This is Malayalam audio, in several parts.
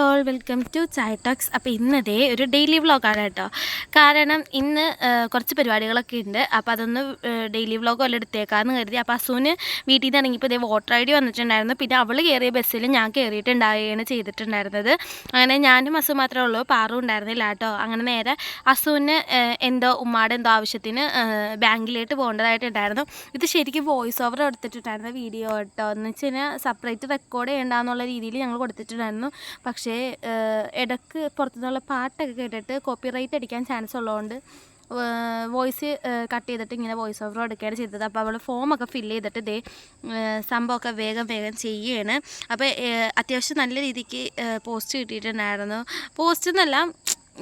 All welcome to Chai talks. അപ്പോൾ ഇന്നതേ ഒരു ഡെയിലി വ്ളോഗാണ് കേട്ടോ. കാരണം ഇന്ന് കുറച്ച് പരിപാടികളൊക്കെ ഉണ്ട്. അപ്പോൾ അതൊന്ന് ഡെയിലി വ്ളോഗ് വല്ല എടുത്തേക്കാമെന്ന് കരുതി. അപ്പോൾ അസൂന് വീട്ടിൽ നിന്ന് ഇറങ്ങിയപ്പോൾ ഇതേ വോട്ടർ ഐ ഡി വന്നിട്ടുണ്ടായിരുന്നു. പിന്നെ അവൾ കയറിയ ബസ്സിൽ ഞാൻ കയറിയിട്ടുണ്ടാവുകയാണ് ചെയ്തിട്ടുണ്ടായിരുന്നത്. അങ്ങനെ ഞാനും അസു മാത്രമേ ഉള്ളൂ, പാറും ഉണ്ടായിരുന്നില്ല കേട്ടോ. അങ്ങനെ നേരെ അസൂന് എന്തോ ഉമ്മാടെ എന്തോ ആവശ്യത്തിന് ബാങ്കിലേക്ക് പോകേണ്ടതായിട്ടുണ്ടായിരുന്നു. ഇത് ശരിക്കും വോയിസ് ഓവർ എടുത്തിട്ടുണ്ടായിരുന്ന വീഡിയോ കേട്ടോ. എന്ന് വെച്ച് കഴിഞ്ഞാൽ സെപ്പറേറ്റ് റെക്കോർഡ് ചെയ്യേണ്ടെന്നുള്ള രീതിയിൽ ഞങ്ങൾ കൊടുത്തിട്ടുണ്ടായിരുന്നു. പക്ഷേ ഇടയ്ക്ക് പുറത്തുനിന്നുള്ള പാട്ടൊക്കെ കേട്ടിട്ട് കോപ്പിറൈറ്റ് അടിക്കാൻ ചാൻസ് ഉള്ളതുകൊണ്ട് വോയിസ് കട്ട് ചെയ്തിട്ട് ഇങ്ങനെ വോയിസ് ഓവർ എടുക്കുകയാണ് ചെയ്തത്. അപ്പോൾ അവൾ ഫോമൊക്കെ ഫില്ല് ചെയ്തിട്ട് ഇതേ സംഭവമൊക്കെ വേഗം ചെയ്യുകയാണ്. അപ്പോൾ അത്യാവശ്യം നല്ല രീതിക്ക് പോസ്റ്റ് കിട്ടിയിട്ടുണ്ടായിരുന്നു. പോസ്റ്റ് എന്നല്ല,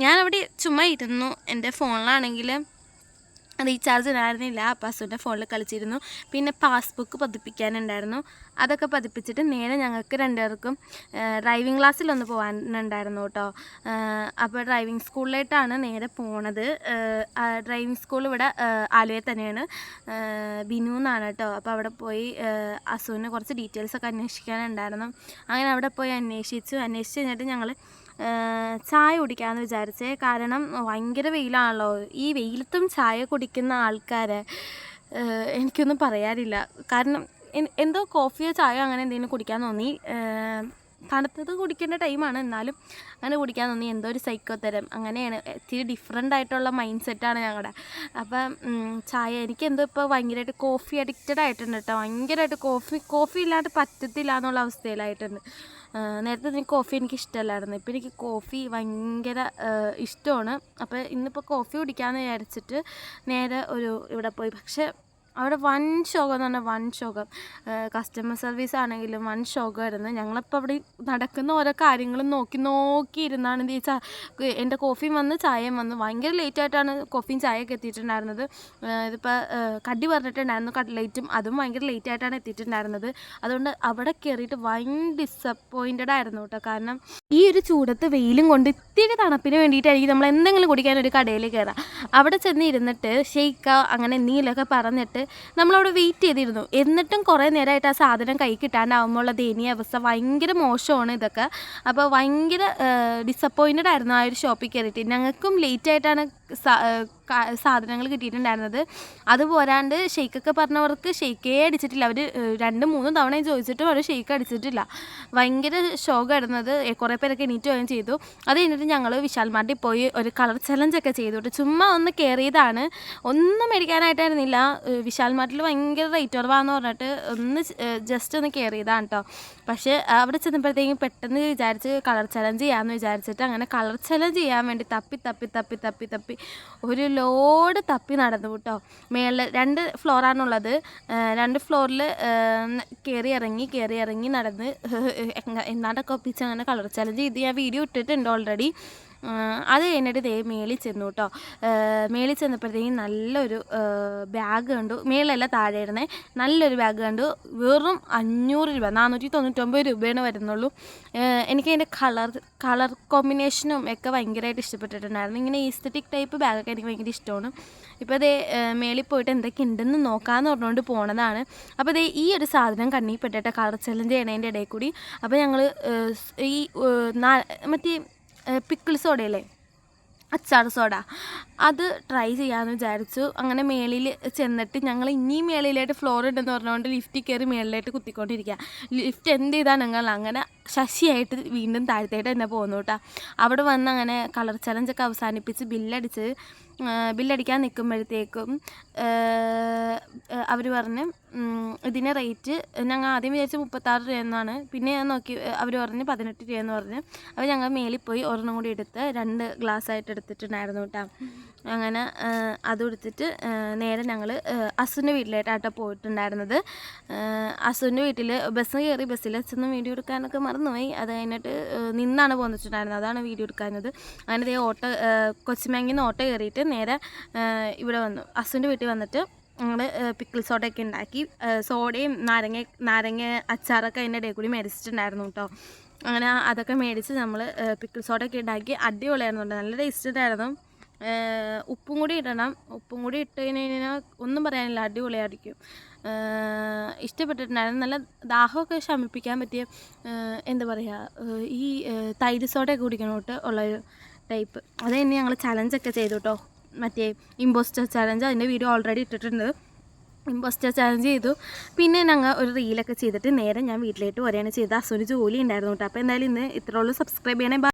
ഞാനവിടെ ചുമ്മാ ഇരുന്നു. എൻ്റെ ഫോണിലാണെങ്കിൽ റീചാർജ് ഉണ്ടായിരുന്നില്ല. അപ്പോൾ അസുവിൻ്റെ ഫോണിൽ കളിച്ചിരുന്നു. പിന്നെ പാസ്ബുക്ക് പതിപ്പിക്കാനുണ്ടായിരുന്നു. അതൊക്കെ പതിപ്പിച്ചിട്ട് നേരെ ഞങ്ങൾക്ക് രണ്ടുപേർക്കും ഡ്രൈവിംഗ് ക്ലാസ്സിലൊന്ന് പോകാനുണ്ടായിരുന്നു കേട്ടോ. അപ്പോൾ ഡ്രൈവിംഗ് സ്കൂളിലേട്ടാണ് നേരെ പോണത്. ഡ്രൈവിംഗ് സ്കൂൾ ഇവിടെ ആലുവയിൽ തന്നെയാണ്, ബിനു എന്നാണ് കേട്ടോ. അപ്പോൾ അവിടെ പോയി അസുവിന് കുറച്ച് ഡീറ്റെയിൽസൊക്കെ അന്വേഷിക്കാനുണ്ടായിരുന്നു. അങ്ങനെ അവിടെ പോയി അന്വേഷിച്ച് കഴിഞ്ഞിട്ട് ഞങ്ങൾ ചായ കുടിക്കാമെന്ന് വിചാരിച്ചേ. കാരണം ഭയങ്കര വെയിലാണല്ലോ. ഈ വെയിലത്തും ചായ കുടിക്കുന്ന ആൾക്കാരെ എനിക്കൊന്നും പറയാനില്ല. കാരണം എന്തോ കോഫിയോ ചായയോ അങ്ങനെ എന്തെങ്കിലും കുടിക്കാൻ തോന്നി. തണുത്തത് കുടിക്കേണ്ട ടൈമാണ്, എന്നാലും അങ്ങനെ കുടിക്കാൻ തോന്നി. എന്തോ ഒരു സൈക്കോ തരം അങ്ങനെയാണ്. ഇത്തിരി ഡിഫറെൻ്റ് ആയിട്ടുള്ള മൈൻഡ് സെറ്റാണ് ഞങ്ങളുടെ. അപ്പം ചായ എനിക്കെന്തോ ഇപ്പോൾ ഭയങ്കരമായിട്ട് കോഫി അഡിക്റ്റഡ് ആയിട്ടുണ്ട് കേട്ടോ. ഭയങ്കരമായിട്ട് കോഫി ഇല്ലാണ്ട് പറ്റത്തില്ല എന്നുള്ള അവസ്ഥയിലായിട്ടുണ്ട്. നേരത്തെ എനിക്ക് കോഫി എനിക്ക് ഇഷ്ടമല്ലായിരുന്നു. ഇപ്പോൾ എനിക്ക് കോഫി ഭയങ്കര ഇഷ്ടമാണ്. അപ്പോൾ ഇന്നിപ്പോൾ കോഫി കുടിക്കാമെന്ന് വിചാരിച്ചിട്ട് നേരെ ഇവിടെ പോയി. പക്ഷേ അവിടെ വൻ ശോകം എന്ന് പറഞ്ഞാൽ വൻ ശോകം. കസ്റ്റമർ സർവീസ് ആണെങ്കിലും വൻ ശോകമായിരുന്നു. ഞങ്ങളിപ്പോൾ അവിടെ നടക്കുന്ന ഓരോ കാര്യങ്ങളും നോക്കിയിരുന്നാണ് എൻ്റെ കോഫിയും വന്ന് ചായയും വന്ന്. ഭയങ്കര ലേറ്റായിട്ടാണ് കോഫിയും ചായയൊക്കെ എത്തിയിട്ടുണ്ടായിരുന്നത്. ഇതിപ്പോൾ കടി പറഞ്ഞിട്ടുണ്ടായിരുന്നു, കട്ട്ലേറ്റും അതും ഭയങ്കര ലേറ്റായിട്ടാണ് എത്തിയിട്ടുണ്ടായിരുന്നത്. അതുകൊണ്ട് അവിടെ കയറിയിട്ട് ഭയങ്കര ഡിസപ്പോയിൻറ്റഡ് ആയിരുന്നു കേട്ടോ. കാരണം ഈ ഒരു ചൂടത്ത് വെയിലും കൊണ്ട് ഇത്തിരി തണുപ്പിന് വേണ്ടിയിട്ടായിരിക്കും നമ്മൾ എന്തെങ്കിലും കുടിക്കാൻ ഒരു കടയിൽ കയറാം. അവിടെ ചെന്ന് ഇരുന്നിട്ട് ഷെയ്ക്ക അങ്ങനെ എന്തെങ്കിലുമൊക്കെ പറഞ്ഞിട്ട് നമ്മളവിടെ വെയിറ്റ് ചെയ്തിരുന്നു. എന്നിട്ടും കുറേ നേരമായിട്ട് ആ സാധനം കൈ കിട്ടാണ്ടാവുമ്പോഴുള്ള ദയനീയ അവസ്ഥ ഭയങ്കര മോശമാണ് ഇതൊക്കെ. അപ്പോൾ ഭയങ്കര ഡിസപ്പോയിൻറ്റഡ് ആയിരുന്നു ആ ഒരു ഷോപ്പിൽ കയറിയിട്ട്. ഞങ്ങൾക്കും ലേറ്റായിട്ടാണ് സാധനങ്ങൾ കിട്ടിയിട്ടുണ്ടായിരുന്നത്. അതുപോരാണ്ട് ഷെയ്ക്കൊക്കെ പറഞ്ഞവർക്ക് ഷെയ്ക്കേ അടിച്ചിട്ടില്ല. അവർ 2-3 തവണയും ചോദിച്ചിട്ടും അവർ ഷെയ്ക്ക് അടിച്ചിട്ടില്ല. ഭയങ്കര ഷോക്കായിരുന്നത്. കുറേ പേരൊക്കെ എണീറ്റ് പോവുകയും ചെയ്തു. അത് കഴിഞ്ഞിട്ട് ഞങ്ങൾ വിശാൽ മാർട്ടിൽ പോയി ഒരു കളർ ചലഞ്ചൊക്കെ ചെയ്തിട്ട് ചുമ്മാ ഒന്ന് കയറിയതാണ്. ഒന്നും മേടിക്കാനായിട്ടായിരുന്നില്ല. വിശാൽ മാർട്ടിൽ ഭയങ്കര റേറ്റ് കുറവാന്ന് പറഞ്ഞിട്ട് ജസ്റ്റ് ഒന്ന് കയറിയതാണ് കേട്ടോ. പക്ഷേ അവിടെ ചെന്നപ്പോഴത്തേക്കും പെട്ടെന്ന് വിചാരിച്ച് കളർ ചലഞ്ച് ചെയ്യാമെന്ന് വിചാരിച്ചിട്ട് അങ്ങനെ കളർ ചലഞ്ച് ചെയ്യാൻ വേണ്ടി തപ്പി ഒരു ലോഡ് തപ്പി നടന്നു കേട്ടോ. മേളിൽ 2 ഫ്ലോറാണുള്ളത്. 2 ഫ്ലോറിൽ കയറി ഇറങ്ങി നടന്ന് എന്നാണ്ടൊക്കെ ഒപ്പിച്ച് അങ്ങനെ കളർ ചലഞ്ച് ചെയ്ത് ഞാൻ വീഡിയോ ഇട്ടിട്ടുണ്ട് ഓൾറെഡി. അത് കഴിഞ്ഞിട്ട് മേളിൽ ചെന്നു കേട്ടോ. മേളിൽ ചെന്നപ്പോഴത്തേക്കും നല്ലൊരു ബാഗ് കണ്ടു. മേളിലല്ല താഴെ ഇടുന്നേ. നല്ലൊരു ബാഗ് കണ്ടു. വെറും 500 രൂപ, 499 രൂപയാണ് വരുന്നുള്ളൂ. എനിക്കതിൻ്റെ കളർ കോമ്പിനേഷനും ഒക്കെ ഭയങ്കരമായിട്ട് ഇഷ്ടപ്പെട്ടിട്ടുണ്ടായിരുന്നു. ഇങ്ങനെ ഈസ്തറ്റിക് ടൈപ്പ് ബാഗൊക്കെ എനിക്ക് ഭയങ്കര ഇഷ്ടമാണ്. ഇപ്പോൾ അതേ മേളിൽ പോയിട്ട് എന്തൊക്കെ ഉണ്ടെന്ന് നോക്കാമെന്ന് പറഞ്ഞുകൊണ്ട് പോണതാണ്. അപ്പോൾ അതേ ഈ ഒരു സാധനം കണ്ണിൽ പെട്ടിട്ട് കളർ ചലഞ്ച് ചെയ്യണതിൻ്റെ ഇടയിൽ കൂടി അപ്പോൾ ഞങ്ങൾ ഈ മറ്റേ പിക്കിൾ സോഡയല്ലേ, അച്ചാർ സോഡ, അത് ട്രൈ ചെയ്യാമെന്ന് വിചാരിച്ചു. അങ്ങനെ മേളിൽ ചെന്നിട്ട് ഞങ്ങൾ ഇനിയും മേളിലായിട്ട് ഫ്ലോർ ഉണ്ടെന്ന് പറഞ്ഞുകൊണ്ട് ലിഫ്റ്റിൽ കയറി മേളിലായിട്ട് കുത്തിക്കൊണ്ടിരിക്കുക. ലിഫ്റ്റ് എന്ത് ചെയ്താൽ നിങ്ങൾ അങ്ങനെ ശശിയായിട്ട് വീണ്ടും താഴത്തേട്ട് തന്നെ പോകുന്നു കേട്ടോ. അവിടെ വന്ന് അങ്ങനെ കളർ ചലഞ്ചൊക്കെ അവസാനിപ്പിച്ച് ബില്ലടിക്കാൻ നിൽക്കുമ്പോഴത്തേക്കും അവർ പറഞ്ഞ് ഇതിൻ്റെ റേറ്റ് ഞങ്ങൾ ആദ്യം വിചാരിച്ച് 36 രൂപയെന്നാണ്. പിന്നെ ഞാൻ നോക്കി അവർ പറഞ്ഞ് 18 രൂപയെന്ന് പറഞ്ഞ്. അപ്പോൾ ഞങ്ങൾ മേളിൽ പോയി ഒരെണ്ണം കൂടി എടുത്ത് 2 ഗ്ലാസ്സായിട്ട് എടുത്തിട്ടുണ്ടായിരുന്നു കേട്ടോ. അങ്ങനെ അതും എടുത്തിട്ട് നേരെ ഞങ്ങൾ അസുവിൻ്റെ വീട്ടിലായിട്ടാട്ടോ പോയിട്ടുണ്ടായിരുന്നത്. അസുവിൻ്റെ വീട്ടിൽ ബസ് കയറി, ബസ്സിൽ വെച്ചൊന്നും വീഡിയോ എടുക്കാനൊക്കെ മറന്നുപോയി. അത് കഴിഞ്ഞിട്ട് നിന്നാണ് പോന്നിട്ടുണ്ടായിരുന്നത്, അതാണ് വീഡിയോ എടുക്കാഞ്ഞത്. അങ്ങനെ കൊച്ചുമാങ്ങിൽ നിന്ന് ഓട്ടോ കയറിയിട്ട് നേരെ ഇവിടെ വന്നു. അസുവിൻ്റെ വീട്ടിൽ വന്നിട്ട് ഞങ്ങൾ പിക്കിൾ സോഡയൊക്കെ ഉണ്ടാക്കി. സോഡയും നാരങ്ങ അച്ചാറൊക്കെ അതിൻ്റെ ഇടയിൽ കൂടി മേടിച്ചിട്ടുണ്ടായിരുന്നു കേട്ടോ. അങ്ങനെ അതൊക്കെ മേടിച്ച് നമ്മൾ പിക്കിൾ സോഡയൊക്കെ ഉണ്ടാക്കി. അടിപൊളിയായിരുന്നു, നല്ല ടേസ്റ്റ് ഉണ്ടായിരുന്നു. ഉപ്പും കൂടി ഇടണം. ഉപ്പും കൂടി ഇട്ട് കഴിഞ്ഞാൽ ഒന്നും പറയാനില്ല, അടിപൊളിയായിരിക്കും. ഇഷ്ടപ്പെട്ടിട്ടുണ്ടായിരുന്നു. നല്ല ദാഹമൊക്കെ ശമിപ്പിക്കാൻ പറ്റിയ എന്താ പറയുക, ഈ തൈര് സോഡയൊക്കെ കുടിക്കണോട്ട് ഉള്ളൊരു ടൈപ്പ്. അത് തന്നെ ഞങ്ങൾ ചലഞ്ചൊക്കെ ചെയ്തു കേട്ടോ, മറ്റേ ഇമ്പോസ്റ്റർ ചലഞ്ച്. അതിൻ്റെ വീഡിയോ ഓൾറെഡി ഇട്ടിട്ടുണ്ട്. ഇമ്പോസ്റ്റർ ചാലഞ്ച് ചെയ്തു. പിന്നെ ഞങ്ങൾ ഒരു റീലൊക്കെ ചെയ്തിട്ട് നേരെ ഞാൻ വീട്ടിലേക്ക് വരികയാണ് ചെയ്തത്. അസുവിന് ജോലി ഉണ്ടായിരുന്നു കേട്ടോ. അപ്പോൾ എന്തായാലും ഇന്ന് ഇത്രയുള്ളൂ. സബ്സ്ക്രൈബ് ചെയ്യണേ.